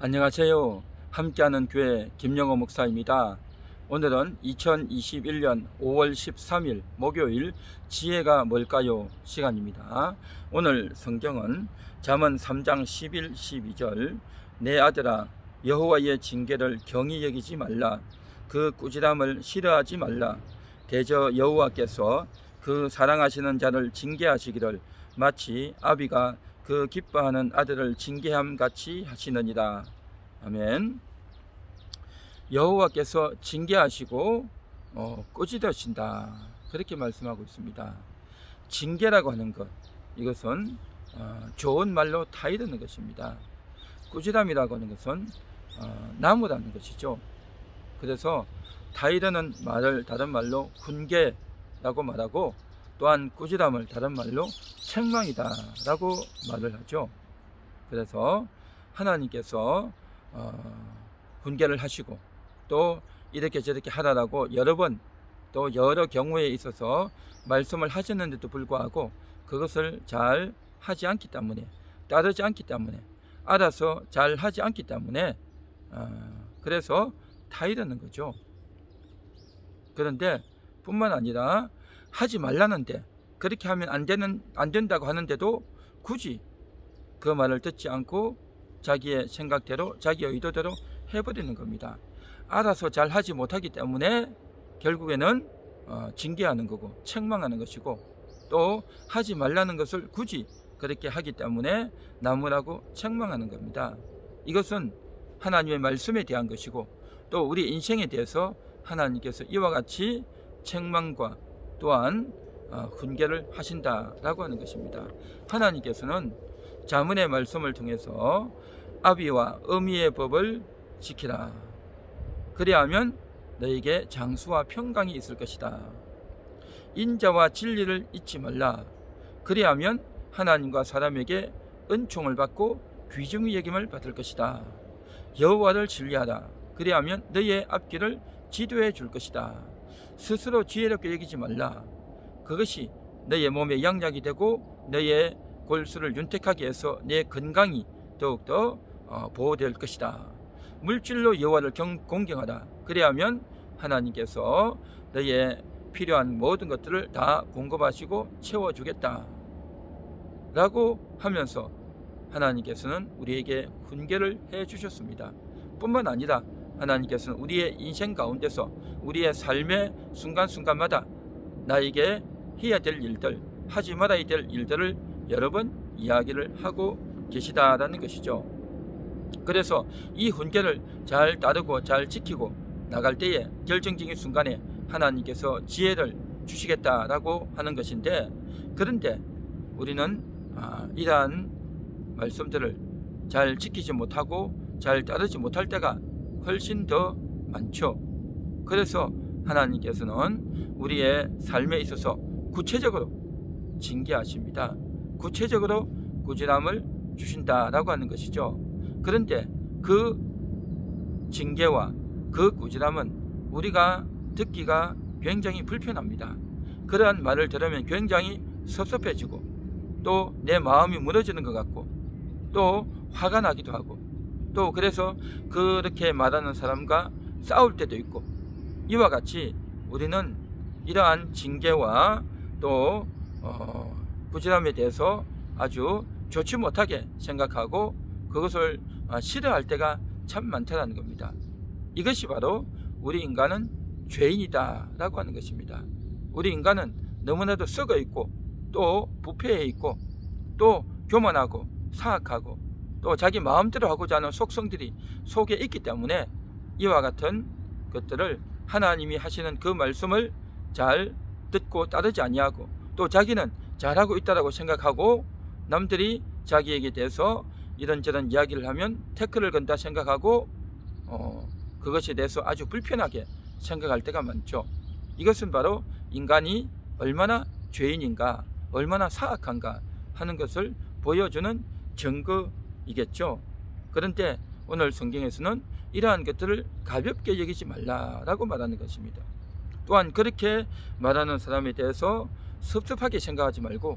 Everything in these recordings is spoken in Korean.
안녕하세요. 함께하는 교회 김영호 목사입니다. 오늘은 2021년 5월 13일 목요일 지혜가 뭘까요? 시간입니다. 오늘 성경은 잠언 3장 11, 12절 내 아들아 여호와의 징계를 경히 여기지 말라. 그 꾸지람을 싫어하지 말라. 대저 여호와께서 그 사랑하시는 자를 징계하시기를 마치 아비가 그 기뻐하는 아들을 징계함 같이 하시느니라. 아멘. 여호와께서 징계하시고 꾸짖으신다, 그렇게 말씀하고 있습니다. 징계라고 하는 것, 이것은 좋은 말로 타이르는 것입니다. 꾸지람이라고 하는 것은 나무라는 것이죠. 그래서 타이르는 말을 다른 말로 훈계라고 말하고, 또한 꾸지람을 다른 말로 책망이다 라고 말을 하죠. 그래서 하나님께서 훈계를 하시고 또 이렇게 저렇게 하라라고 여러 번 또 여러 경우에 있어서 말씀을 하셨는데도 불구하고 그것을 잘 하지 않기 때문에, 따르지 않기 때문에, 알아서 잘 하지 않기 때문에 그래서 타이르는 거죠. 그런데 뿐만 아니라 하지 말라는데, 그렇게 하면 안 된다고 하는데도 굳이 그 말을 듣지 않고 자기의 생각대로, 자기의 의도대로 해버리는 겁니다. 알아서 잘 하지 못하기 때문에 결국에는 징계하는 거고 책망하는 것이고, 또 하지 말라는 것을 굳이 그렇게 하기 때문에 나무라고 책망하는 겁니다. 이것은 하나님의 말씀에 대한 것이고, 또 우리 인생에 대해서 하나님께서 이와 같이 책망과 또한 훈계를 하신다라고 하는 것입니다. 하나님께서는 잠언의 말씀을 통해서 아비와 어미의 법을 지키라. 그리하면 너에게 장수와 평강이 있을 것이다. 인자와 진리를 잊지 말라. 그리하면 하나님과 사람에게 은총을 받고 귀중히 여김을 받을 것이다. 여호와를 신뢰하라. 그리하면 너의 앞길을 지도해 줄 것이다. 스스로 지혜롭게 여기지 말라. 그것이 너의 몸에 양약이 되고 너의 골수를 윤택하게 해서 내 건강이 더욱더 보호될 것이다. 물질로 여호와를 공경하라. 그래야면 하나님께서 너의 필요한 모든 것들을 다 공급하시고 채워주겠다 라고 하면서 하나님께서는 우리에게 훈계를 해 주셨습니다. 뿐만 아니라 하나님께서는 우리의 인생 가운데서 우리의 삶의 순간순간마다 나에게 해야 될 일들, 하지 말아야 될 일들을 여러 번 이야기를 하고 계시다라는 것이죠. 그래서 이 훈계를 잘 따르고 잘 지키고 나갈 때에 결정적인 순간에 하나님께서 지혜를 주시겠다라고 하는 것인데, 그런데 우리는 이러한 말씀들을 잘 지키지 못하고 잘 따르지 못할 때가 훨씬 더 많죠. 그래서 하나님께서는 우리의 삶에 있어서 구체적으로 징계하십니다. 구체적으로 꾸지람을 주신다라고 하는 것이죠. 그런데 그 징계와 그 꾸지람은 우리가 듣기가 굉장히 불편합니다. 그러한 말을 들으면 굉장히 섭섭해지고, 또 내 마음이 무너지는 것 같고, 또 화가 나기도 하고, 또 그래서 그렇게 말하는 사람과 싸울 때도 있고, 이와 같이 우리는 이러한 징계와 또 꾸지람에 대해서 아주 좋지 못하게 생각하고 그것을 싫어할 때가 참 많다는 겁니다. 이것이 바로 우리 인간은 죄인이다 라고 하는 것입니다. 우리 인간은 너무나도 썩어 있고, 또 부패해 있고, 또 교만하고 사악하고, 또 자기 마음대로 하고자 하는 속성들이 속에 있기 때문에 이와 같은 것들을 하나님이 하시는 그 말씀을 잘 듣고 따르지 아니하고, 또 자기는 잘하고 있다라고 생각하고 남들이 자기에게 대해서 이런저런 이야기를 하면 태클을 건다 생각하고 그것에 대해서 아주 불편하게 생각할 때가 많죠. 이것은 바로 인간이 얼마나 죄인인가, 얼마나 사악한가 하는 것을 보여주는 증거이겠죠. 그런데 오늘 성경에서는 이러한 것들을 가볍게 여기지 말라라고 말하는 것입니다. 또한 그렇게 말하는 사람에 대해서 섭섭하게 생각하지 말고,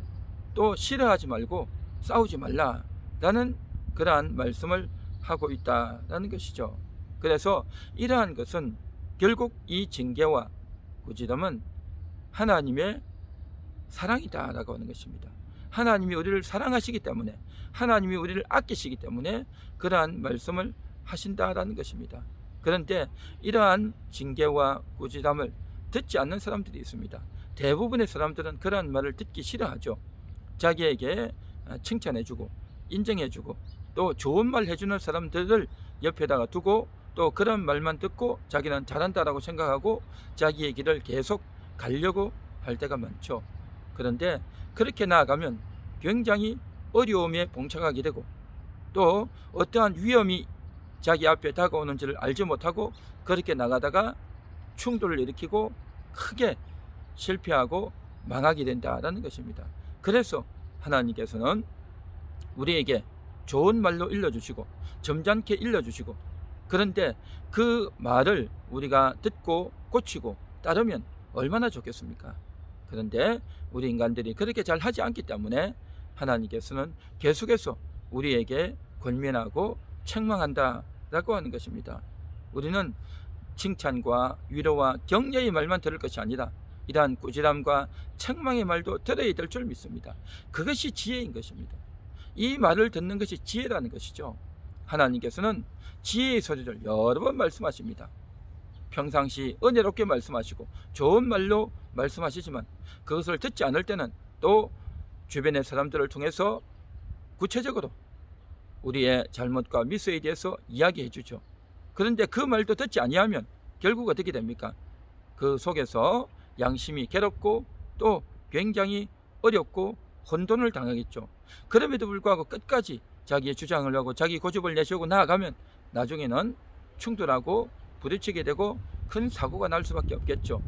또 싫어하지 말고 싸우지 말라라는 그러한 말씀을 하고 있다라는 것이죠. 그래서 이러한 것은 결국 이 징계와 꾸지람은 하나님의 사랑이다라고 하는 것입니다. 하나님이 우리를 사랑하시기 때문에, 하나님이 우리를 아끼시기 때문에 그러한 말씀을 하신다라는 것입니다. 그런데 이러한 징계와 꾸지람을 듣지 않는 사람들이 있습니다. 대부분의 사람들은 그러한 말을 듣기 싫어하죠. 자기에게 칭찬해주고 인정해주고 또 좋은 말 해주는 사람들을 옆에다가 두고 또 그런 말만 듣고 자기는 잘한다라고 생각하고 자기의 길을 계속 가려고 할 때가 많죠. 그런데 그렇게 나아가면 굉장히 어려움에 봉착하게 되고 또 어떠한 위험이 자기 앞에 다가오는지를 알지 못하고 그렇게 나가다가 충돌을 일으키고 크게 실패하고 망하게 된다라는 것입니다. 그래서 하나님께서는 우리에게 좋은 말로 일러주시고 점잖게 일러주시고, 그런데 그 말을 우리가 듣고 고치고 따르면 얼마나 좋겠습니까? 그런데 우리 인간들이 그렇게 잘 하지 않기 때문에 하나님께서는 계속해서 우리에게 권면하고 책망한다라고 하는 것입니다. 우리는 칭찬과 위로와 격려의 말만 들을 것이 아니라 이러한 꾸지람과 책망의 말도 들어야 될 줄 믿습니다. 그것이 지혜인 것입니다. 이 말을 듣는 것이 지혜라는 것이죠. 하나님께서는 지혜의 소리를 여러 번 말씀하십니다. 평상시 은혜롭게 말씀하시고 좋은 말로 말씀하시지만 그것을 듣지 않을 때는 또 주변의 사람들을 통해서 구체적으로 우리의 잘못과 미스에 대해서 이야기해 주죠. 그런데 그 말도 듣지 아니하면 결국 어떻게 됩니까? 그 속에서 양심이 괴롭고 또 굉장히 어렵고 혼돈을 당하겠죠. 그럼에도 불구하고 끝까지 자기의 주장을 하고 자기 고집을 내세우고 나아가면 나중에는 충돌하고 부딪히게 되고 큰 사고가 날 수밖에 없겠죠.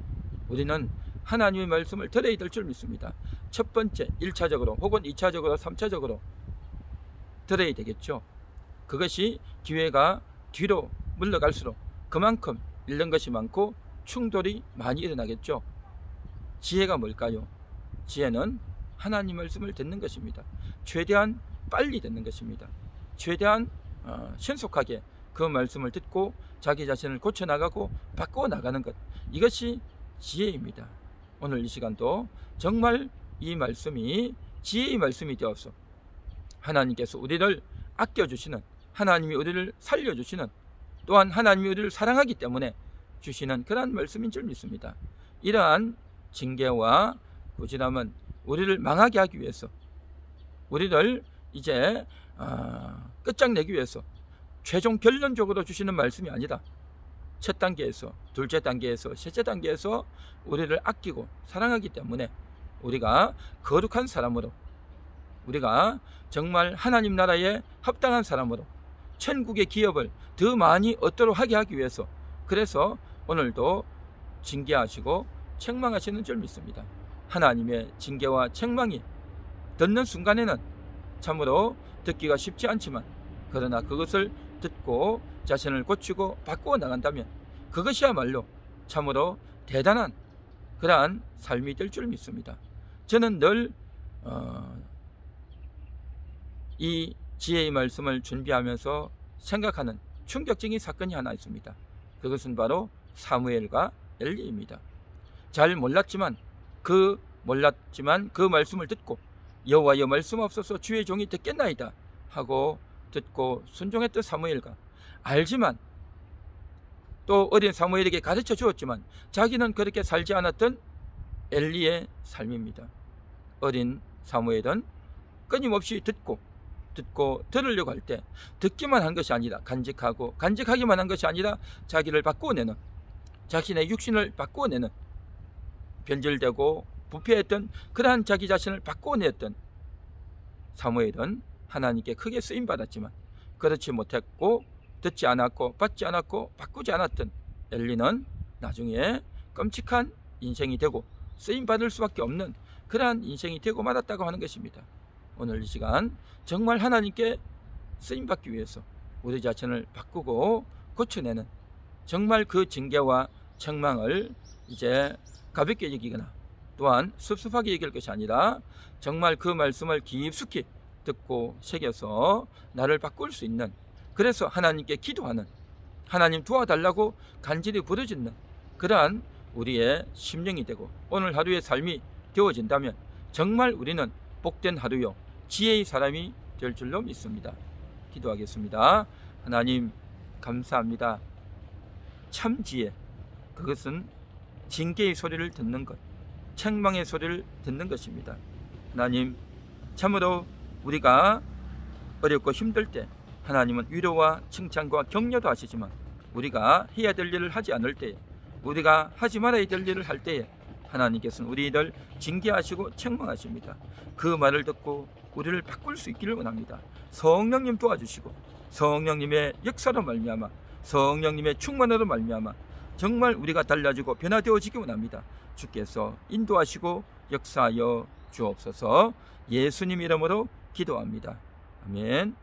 우리는 하나님의 말씀을 들어야 될 줄 믿습니다. 첫 번째 1차적으로 혹은 2차적으로 3차적으로 들어야 되겠죠. 그것이 기회가 뒤로 물러갈수록 그만큼 잃는 것이 많고 충돌이 많이 일어나겠죠. 지혜가 뭘까요? 지혜는 하나님 말씀을 듣는 것입니다. 최대한 빨리 듣는 것입니다. 최대한 신속하게 그 말씀을 듣고 자기 자신을 고쳐나가고 바꾸어 나가는 것, 이것이 지혜입니다. 오늘 이 시간도 정말 이 말씀이 지혜의 말씀이 되어서 하나님께서 우리를 아껴주시는, 하나님이 우리를 살려주시는, 또한 하나님이 우리를 사랑하기 때문에 주시는 그러한 말씀인 줄 믿습니다. 이러한 징계와 꾸지람은 우리를 망하게 하기 위해서, 우리를 이제 끝장내기 위해서 최종 결론적으로 주시는 말씀이 아니라 첫 단계에서, 둘째 단계에서, 셋째 단계에서 우리를 아끼고 사랑하기 때문에 우리가 거룩한 사람으로, 우리가 정말 하나님 나라에 합당한 사람으로 천국의 기업을 더 많이 얻도록 하게 하기 위해서, 그래서 오늘도 징계하시고 책망하시는 줄 믿습니다. 하나님의 징계와 책망이 듣는 순간에는 참으로 듣기가 쉽지 않지만, 그러나 그것을 듣고 자신을 고치고 바꾸어 나간다면 그것이야말로 참으로 대단한 그러한 삶이 될 줄 믿습니다. 저는 늘 이 지혜의 말씀을 준비하면서 생각하는 충격적인 사건이 하나 있습니다. 그것은 바로 사무엘과 엘리입니다. 잘 몰랐지만 그 말씀을 듣고 여호와여 말씀하옵소서 주의 종이 듣겠나이다 하고 듣고 순종했던 사무엘과, 알지만 또 어린 사무엘에게 가르쳐 주었지만 자기는 그렇게 살지 않았던 엘리의 삶입니다. 어린 사무엘은 끊임없이 듣고 들으려고 할 때 듣기만 한 것이 아니라 간직하기만 한 것이 아니라 자기를 바꾸어내는, 자신의 육신을 바꾸어내는, 변질되고 부패했던 그러한 자기 자신을 바꾸어냈던 사무엘은 하나님께 크게 쓰임받았지만 그렇지 못했고 듣지 않았고 받지 않았고 바꾸지 않았던 엘리는 나중에 끔찍한 인생이 되고 쓰임받을 수밖에 없는 그러한 인생이 되고 말았다고 하는 것입니다. 오늘 이 시간 정말 하나님께 쓰임받기 위해서 우리 자신을 바꾸고 고쳐내는, 정말 그 징계와 책망을 이제 가볍게 여기거나 또한 섭섭하게 여길 것이 아니라 정말 그 말씀을 깊숙이 듣고 새겨서 나를 바꿀 수 있는 그래서 하나님께 기도하는, 하나님 도와달라고 간절히 부르짖는 그러한 우리의 심령이 되고 오늘 하루의 삶이 되어진다면 정말 우리는 복된 하루요 지혜의 사람이 될 줄로 믿습니다. 기도하겠습니다. 하나님 감사합니다. 참 지혜, 그것은 징계의 소리를 듣는 것, 책망의 소리를 듣는 것입니다. 하나님, 참으로 우리가 어렵고 힘들 때 하나님은 위로와 칭찬과 격려도 하시지만 우리가 해야 될 일을 하지 않을 때에, 우리가 하지 말아야 될 일을 할 때에 하나님께서는 우리를 징계하시고 책망하십니다. 그 말을 듣고 우리를 바꿀 수 있기를 원합니다. 성령님 도와주시고 성령님의 역사로 말미암아, 성령님의 충만으로 말미암아 정말 우리가 달라지고 변화되어지기 원합니다. 주께서 인도하시고 역사하여 주옵소서. 예수님 이름으로 기도합니다. 아멘.